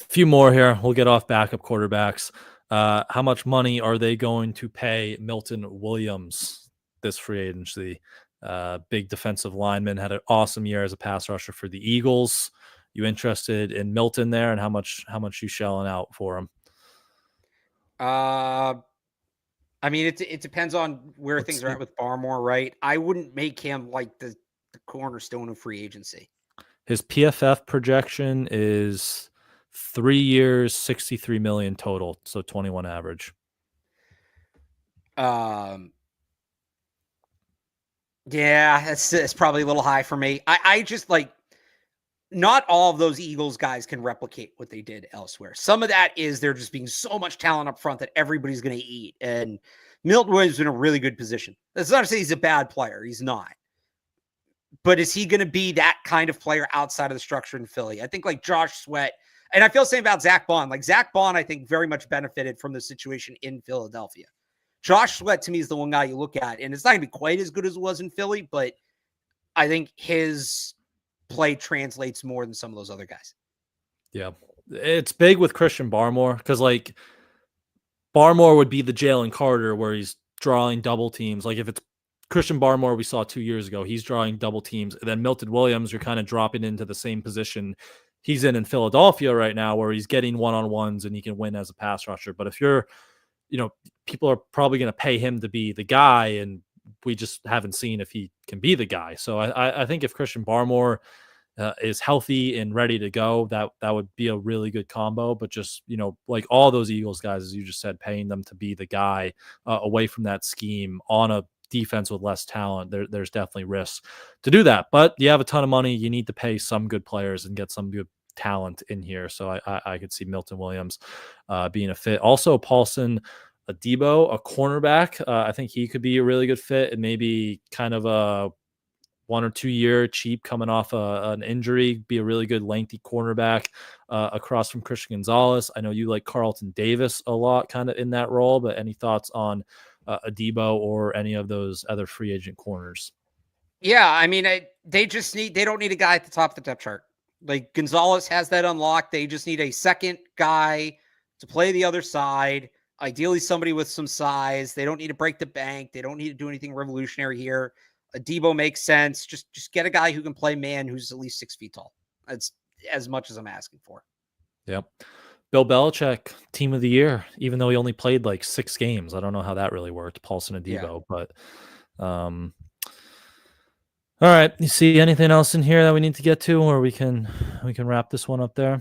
few more here. We'll get off backup quarterbacks. How much money are they going to pay Milton Williams this free agency? Big defensive lineman, had an awesome year as a pass rusher for the Eagles. You interested in Milton there, and how much you shelling out for him? I mean, it depends on where things are at with Barmore, right? I wouldn't make him like the cornerstone of free agency. His PFF projection is 3 years, 63 million total, so 21 average. Yeah, it's probably a little high for me. I just like, not all of those Eagles guys can replicate what they did elsewhere. Some of that is there just being so much talent up front that everybody's going to eat. And Milton Williams is in a really good position. That's not to say he's a bad player. He's not. But is he going to be that kind of player outside of the structure in Philly? I think like Josh Sweat, and I feel the same about Zach Bond. Like Zach Bond, I think very much benefited from the situation in Philadelphia. Josh Sweat to me is the one guy you look at, and it's not going to be quite as good as it was in Philly, but I think his play translates more than some of those other guys. Yeah. It's big with Christian Barmore because like Barmore would be the Jalen Carter where he's drawing double teams. Like if it's Christian Barmore we saw 2 years ago, he's drawing double teams. And then Milton Williams, you're kind of dropping into the same position he's in Philadelphia right now where he's getting one-on-ones and he can win as a pass rusher. But if you're, people are probably going to pay him to be the guy, and we just haven't seen if he can be the guy. So I think if Christian Barmore is healthy and ready to go, that would be a really good combo. But just, like all those Eagles guys, as you just said, paying them to be the guy away from that scheme on a defense with less talent, there's definitely risks to do that. But you have a ton of money. You need to pay some good players and get some good talent in here. So I could see Milton Williams being a fit. Also, Paulson Adebo, a cornerback. I think he could be a really good fit, and maybe kind of a 1 or 2 year cheap coming off an injury, be a really good lengthy cornerback across from Christian Gonzalez. I know you like Carlton Davis a lot kind of in that role, but any thoughts on Adebo or any of those other free agent corners? Yeah, I mean, they don't need a guy at the top of the depth chart. Like Gonzalez has that unlocked. They just need a second guy to play the other side. Ideally, somebody with some size. They don't need to break the bank. They don't need to do anything revolutionary here. Adebo makes sense. Just get a guy who can play man who's at least 6 feet tall. That's as much as I'm asking for. Yep. Bill Belichick, team of the year, even though he only played like 6 games. I don't know how that really worked, Paulson Adebo, but all right. You see anything else in here that we need to get to, or we can wrap this one up there?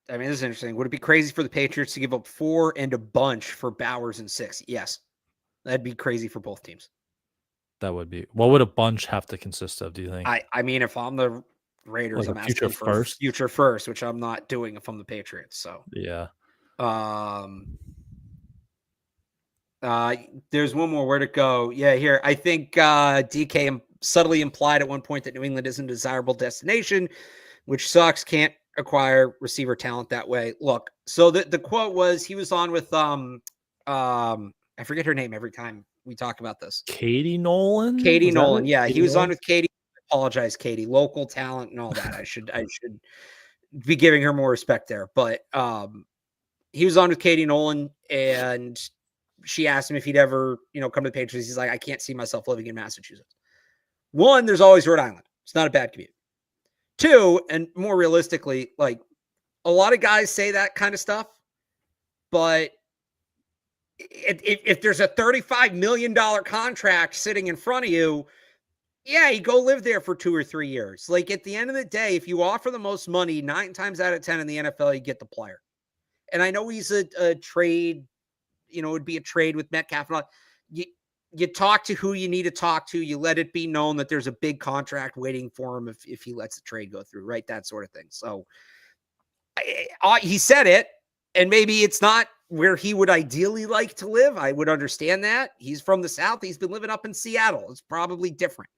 I mean, this is interesting. Would it be crazy for the Patriots to give up 4 and a bunch for Bowers and 6? Yes. That'd be crazy for both teams. That would be. What would a bunch have to consist of, do you think? I mean, if I'm the Raiders, Like I'm future asking first? for future first, which I'm not doing if I'm the Patriots. So yeah. There's one more. Where to go? Yeah, here. I think DK subtly implied at one point that New England isn't a desirable destination, which sucks. Can't acquire receiver talent that way. Look, so the quote was, he was on with I forget her name every time we talk about this. Katie Nolan? Katie Nolan. Yeah, Katie he was Nolan? on with Katie. I apologize, Katie. Local talent and all that. I should be giving her more respect there. But he was on with Katie Nolan, and she asked him if he'd ever, come to the Patriots. He's like, I can't see myself living in Massachusetts. 1, there's always Rhode Island. It's not a bad commute. 2, and more realistically, like a lot of guys say that kind of stuff, but if there's a $35 million contract sitting in front of you, yeah, you go live there for 2 or 3 years. Like at the end of the day, if you offer the most money, 9 times out of 10 in the NFL, you get the player. And I know he's a trade, it'd be a trade with Metcalf and all. you talk to who you need to talk to. You let it be known that there's a big contract waiting for him if he lets the trade go through, right? That sort of thing. So he said it, and maybe it's not where he would ideally like to live. I would understand that. He's from the South. He's been living up in Seattle. It's probably different.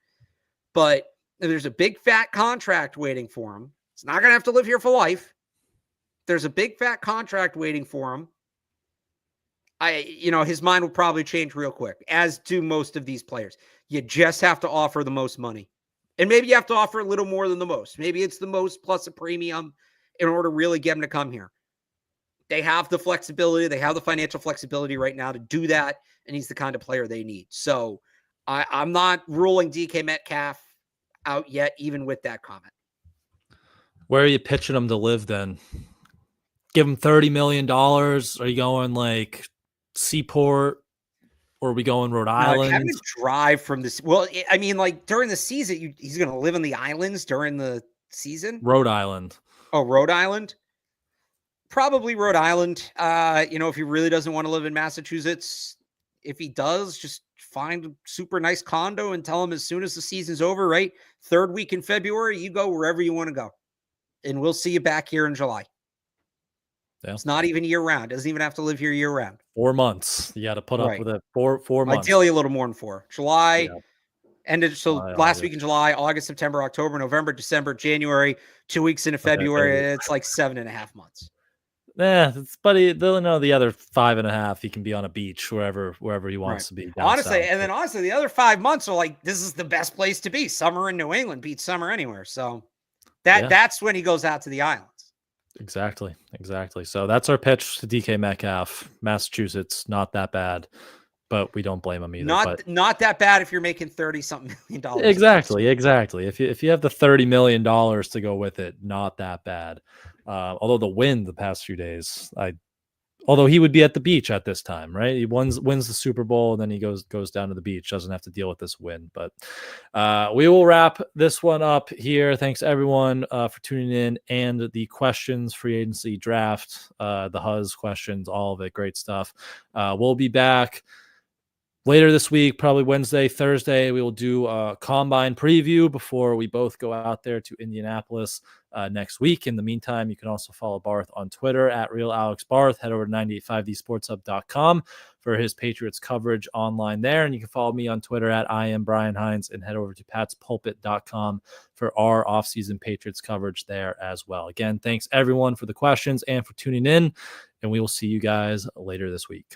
But there's a big fat contract waiting for him. He's not going to have to live here for life. There's a big fat contract waiting for him. His mind will probably change real quick, as do most of these players. You just have to offer the most money. And maybe you have to offer a little more than the most. Maybe it's the most plus a premium in order to really get him to come here. They have the flexibility. They have the financial flexibility right now to do that. And he's the kind of player they need. So I'm not ruling DK Metcalf out yet, even with that comment. Where are you pitching him to live then? Give him $30 million? Are you going like Seaport, or are we going Rhode Island? Having to drive from this. Well, I mean, like during the season, he's going to live in the islands during the season. Rhode Island. Oh, Rhode Island. Probably Rhode Island. If he really doesn't want to live in Massachusetts, if he does, just find a super nice condo and tell him as soon as the season's over, right? Third week in February, you go wherever you want to go. And we'll see you back here in July. Yeah. It's not even year round. Doesn't even have to live here year round. 4 months. You got to put up with it. Four months. Ideally a little more than 4. July ended. So last week in July, August, September, October, November, December, January, 2 weeks into February. It's like 7.5 months. Yeah, but they'll know the other 5.5. He can be on a beach wherever he wants to be. Honestly, the other 5 months are like, this is the best place to be. Summer in New England beats summer anywhere. So that's when he goes out to the islands. Exactly. So that's our pitch to DK Metcalf. Massachusetts, not that bad, but we don't blame him either. Not that bad if you're making $30-something million. Exactly. If you have the $30 million to go with it, not that bad. Although the wind the past few days, although he would be at the beach at this time, right? He wins the Super Bowl, and then he goes down to the beach, doesn't have to deal with this wind. But we will wrap this one up here. Thanks everyone for tuning in, and the questions, free agency, draft, the Huzz questions, all of it, great stuff. We'll be back later this week, probably Wednesday, Thursday. We will do a combine preview before we both go out there to Indianapolis next week. In the meantime, you can also follow Barth on Twitter at RealAlexBarth. Head over to 985thsportshub.com for his Patriots coverage online there. And you can follow me on Twitter at @IamBrianHines, and head over to patspulpit.com for our offseason Patriots coverage there as well. Again, thanks everyone for the questions and for tuning in, and we will see you guys later this week.